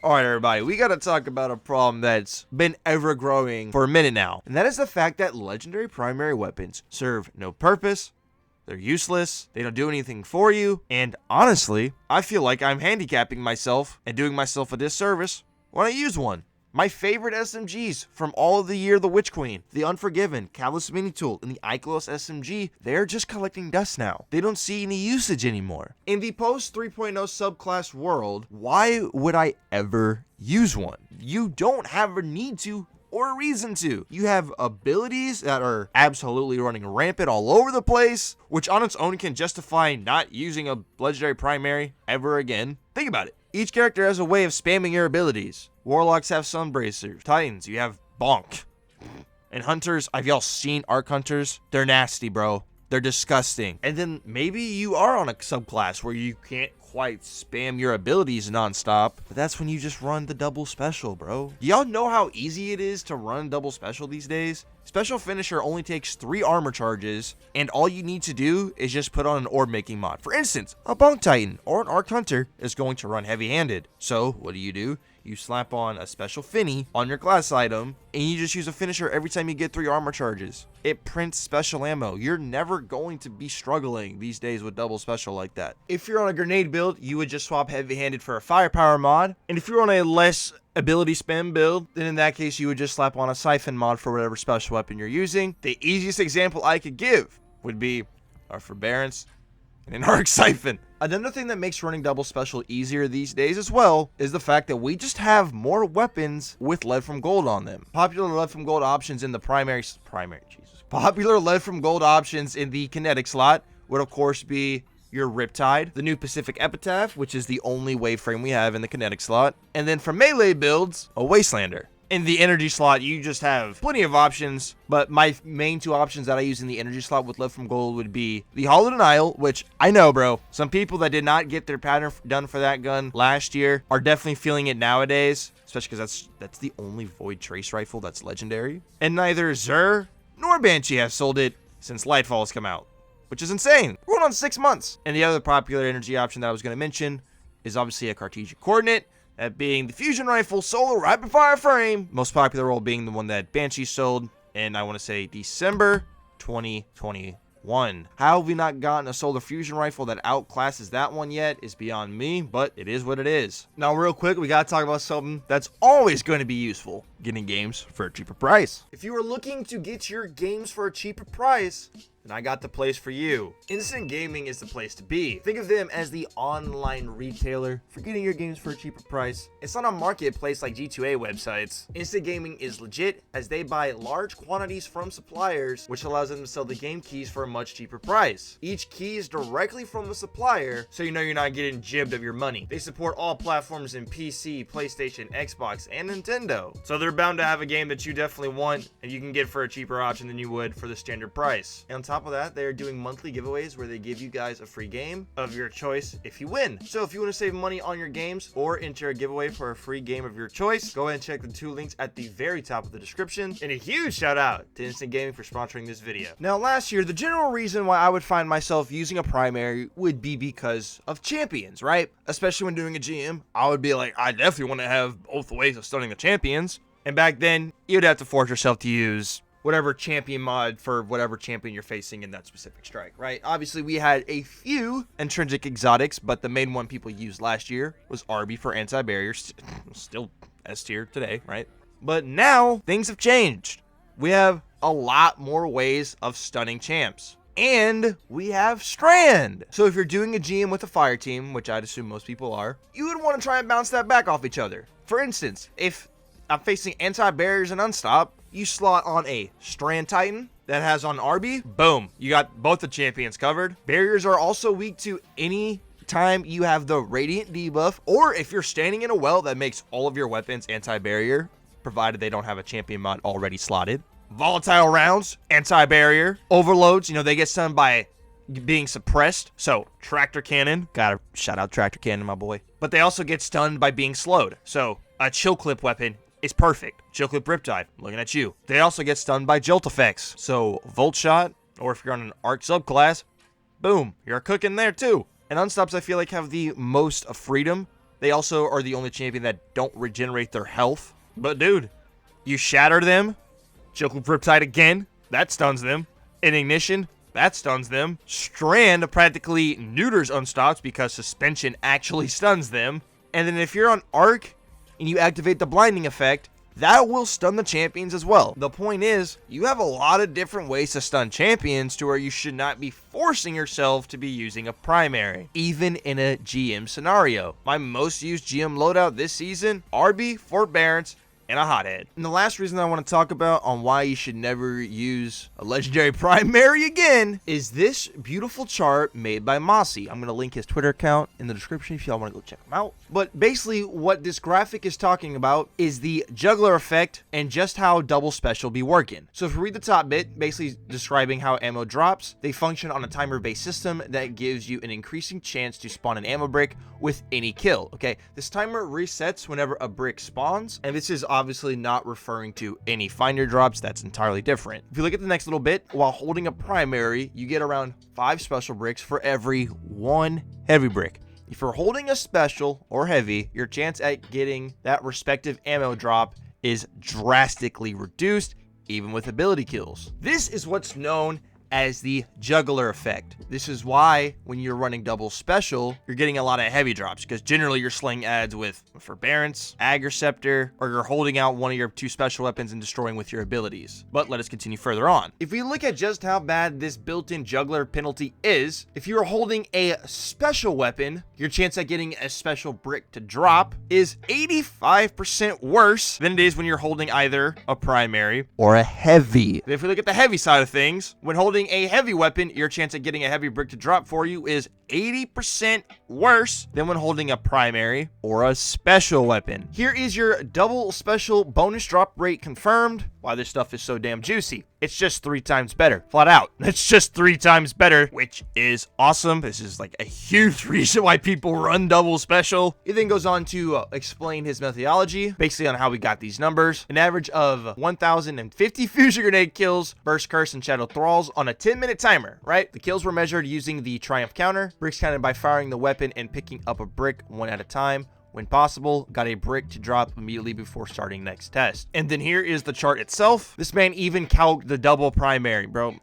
Alright everybody, we gotta talk about a problem that's been ever growing for a minute now. And that is the fact that legendary primary weapons serve no purpose, they're useless, they don't do anything for you, and honestly, I feel like I'm handicapping myself and doing myself a disservice when I use one. My favorite SMGs from all of the year, the Witch Queen, the Unforgiven, Callus Mini Tool, and the Ikelos SMG, they're just collecting dust now. They don't see any usage anymore. In the post 3.0 subclass world, why would I ever use one? You don't have a need to or a reason to. You have abilities that are absolutely running rampant all over the place, which on its own can justify not using a legendary primary ever again. Think about it. Each character has a way of spamming your abilities. Warlocks have Sunbracers. Titans, you have Bonk. And Hunters, have y'all seen Arc Hunters? They're nasty, bro. They're disgusting. And then maybe you are on a subclass where you can't quite spam your abilities nonstop, but that's when you just run the double special, bro. Y'all know how easy it is to run double special these days? Special Finisher only takes 3 armor charges, and all you need to do is just put on an orb making mod. For instance, a Bonk Titan or an Arc Hunter is going to run heavy-handed. So what do? You slap on a special Finny on your class item, and you just use a finisher every time you get 3 armor charges. It prints special ammo. You're never going to be struggling these days with double special like that. If you're on a grenade build, you would just swap heavy-handed for a firepower mod. And if you're on a less ability spam build, then in that case, you would just slap on a siphon mod for whatever special weapon you're using. The easiest example I could give would be our Forbearance and an Arc Siphon. Another thing that makes running double special easier these days as well is the fact that we just have more weapons with lead from gold on them. Popular lead from gold options in the Popular lead from gold options in the kinetic slot would of course be your Riptide, the new Pacific Epitaph, which is the only wave frame we have in the kinetic slot, and then for melee builds, a Wastelander. In the energy slot, you just have plenty of options, but my main 2 options that I use in the energy slot with lead from gold would be the Hollow Denial, which I know, bro, some people that did not get their pattern done for that gun last year are definitely feeling it nowadays, especially because that's the only Void Trace rifle that's legendary. And neither Xur nor Banshee have sold it since Lightfall has come out, which is insane. We're going on 6 months. And the other popular energy option that I was going to mention is obviously a Cartesian Coordinate, that being the Fusion Rifle Solar Rapid Fire Frame. Most popular role being the one that Banshee sold in, I want to say, December 2021. How have we not gotten a Solar Fusion Rifle that outclasses that one yet is beyond me, but it is what it is. Now, real quick, we got to talk about something that's always going to be useful: getting games for a cheaper price. If you are looking to get your games for a cheaper price, then I got the place for you. Instant Gaming is the place to be. Think of them as the online retailer for getting your games for a cheaper price. It's not a marketplace like G2A websites. Instant Gaming is legit as they buy large quantities from suppliers, which allows them to sell the game keys for a much cheaper price. Each key is directly from the supplier, so you know you're not getting jibbed of your money. They support all platforms in PC, PlayStation, Xbox, and Nintendo. So they're bound to have a game that you definitely want and you can get for a cheaper option than you would for the standard price. And on top of that, they're doing monthly giveaways where they give you guys a free game of your choice if you win. So if you want to save money on your games or enter a giveaway for a free game of your choice, go ahead and check the 2 links at the very top of the description. And a huge shout out to Instant Gaming for sponsoring this video. Now, last year, the general reason why I would find myself using a primary would be because of champions, right? Especially when doing a GM, I would be like, I definitely want to have both ways of stunning the champions. And back then, you'd have to force yourself to use whatever champion mod for whatever champion you're facing in that specific strike, right? Obviously, we had a few intrinsic exotics, but the main one people used last year was Arby for anti-barrier, still S tier today, right? But now, things have changed. We have a lot more ways of stunning champs. And we have Strand. So if you're doing a GM with a fire team, which I'd assume most people are, you would want to try and bounce that back off each other. For instance, if I'm facing anti-barriers and unstop, you slot on a Strand Titan that has on RB, boom, you got both the champions covered. Barriers are also weak to any time you have the Radiant debuff, or if you're standing in a well that makes all of your weapons anti-barrier, provided they don't have a champion mod already slotted. Volatile rounds, anti-barrier. Overloads, they get stunned by being suppressed. So Tractor Cannon, gotta shout out Tractor Cannon, my boy. But they also get stunned by being slowed. So a chill clip weapon is perfect. Chill clip Riptide, looking at you. They also get stunned by jolt effects. So Volt Shot, or if you're on an Arc subclass, boom, you're cooking there too. And unstops, I feel like, have the most freedom They also are the only champion that don't regenerate their health. But dude, you shatter them, Choke Riptide again, that stuns them. In Ignition, that stuns them. Strand practically neuters Unstopped because Suspension actually stuns them. And then if you're on Arc and you activate the blinding effect, that will stun the champions as well. The point is, you have a lot of different ways to stun champions to where you should not be forcing yourself to be using a primary, even in a GM scenario. My most used GM loadout this season, RB, Forbearance, and a Hothead. And the last reason I want to talk about on why you should never use a legendary primary again is this beautiful chart made by Mossy. I'm going to link his Twitter account in the description if y'all want to go check him out. But basically what this graphic is talking about is the juggler effect and just how double special be working. So if you read the top bit, basically describing how ammo drops, they function on a timer-based system that gives you an increasing chance to spawn an ammo brick with any kill. Okay, this timer resets whenever a brick spawns, and this is obviously not referring to any finder drops. That's entirely different. If you look at the next little bit, while holding a primary, you get around 5 special bricks for every 1 heavy brick. If you're holding a special or heavy, your chance at getting that respective ammo drop is drastically reduced, even with ability kills. This is what's known as the juggler effect. This is why when you're running double special, you're getting a lot of heavy drops, because generally you're slaying adds with Forbearance, Agriceptor, or you're holding out one of your 2 special weapons and destroying with your abilities. But let us continue further on. If we look at just how bad this built-in juggler penalty is, if you're holding a special weapon, your chance at getting a special brick to drop is 85% worse than it is when you're holding either a primary or a heavy. If we look at the heavy side of things, when holding a heavy weapon, your chance at getting a heavy brick to drop for you is 80% worse than when holding a primary or a special weapon. Here is your double special bonus drop rate confirmed. Why this stuff is so damn juicy. It's just 3 times better. Flat out. It's just 3 times better, which is awesome. This is like a huge reason why people run double special. He then goes on to explain his methodology, basically on how we got these numbers. An average of 1,050 fusion grenade kills, burst curse, and shadow thralls on a 10-minute timer, right? The kills were measured using the triumph counter. Bricks counted by firing the weapon and picking up a brick 1 at a time. When possible, got a brick to drop immediately before starting next test. And then here is the chart itself. This man even calced the double primary, bro.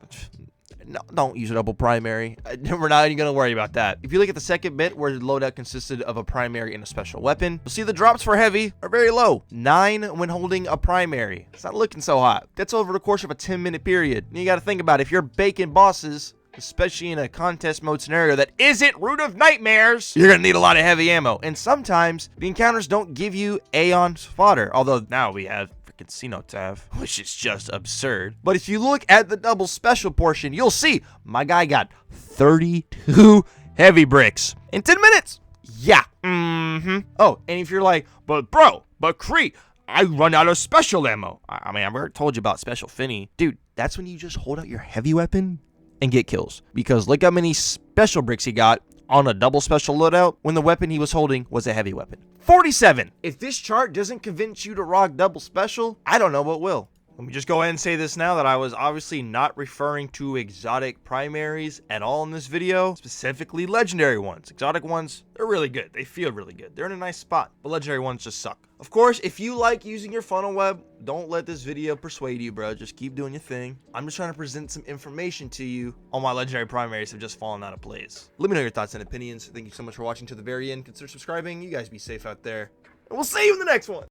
No, don't use a double primary. We're not even going to worry about that. If you look at the second bit where the loadout consisted of a primary and a special weapon, you'll see the drops for heavy are very low. 9 when holding a primary. It's not looking so hot. That's over the course of a 10-minute period. And you got to think about it. If you're baking bosses, especially in a contest mode scenario that isn't Root of Nightmares, you're gonna need a lot of heavy ammo. And sometimes the encounters don't give you Aeon's fodder, although now we have freaking Cenotaph, which is just absurd. But if you look at the double special portion, you'll see my guy got 32 heavy bricks in 10 minutes. Yeah. Oh, and if you're like, but Kree, I run out of special ammo. I mean, I've already told you about Special Finny. Dude, that's when you just hold out your heavy weapon and get kills, because look how many special bricks he got on a double special loadout when the weapon he was holding was a heavy weapon. 47. If this chart doesn't convince you to rock double special, I don't know what will. Let me just go ahead and say this now, that I was obviously not referring to exotic primaries at all in this video, specifically legendary ones. Exotic ones, they're really good. They feel really good. They're in a nice spot, but legendary ones just suck. Of course, if you like using your funnel web, don't let this video persuade you, bro. Just keep doing your thing. I'm just trying to present some information to you on why legendary primaries have just fallen out of place. Let me know your thoughts and opinions. Thank you so much for watching to the very end. Consider subscribing. You guys be safe out there, and we'll see you in the next one.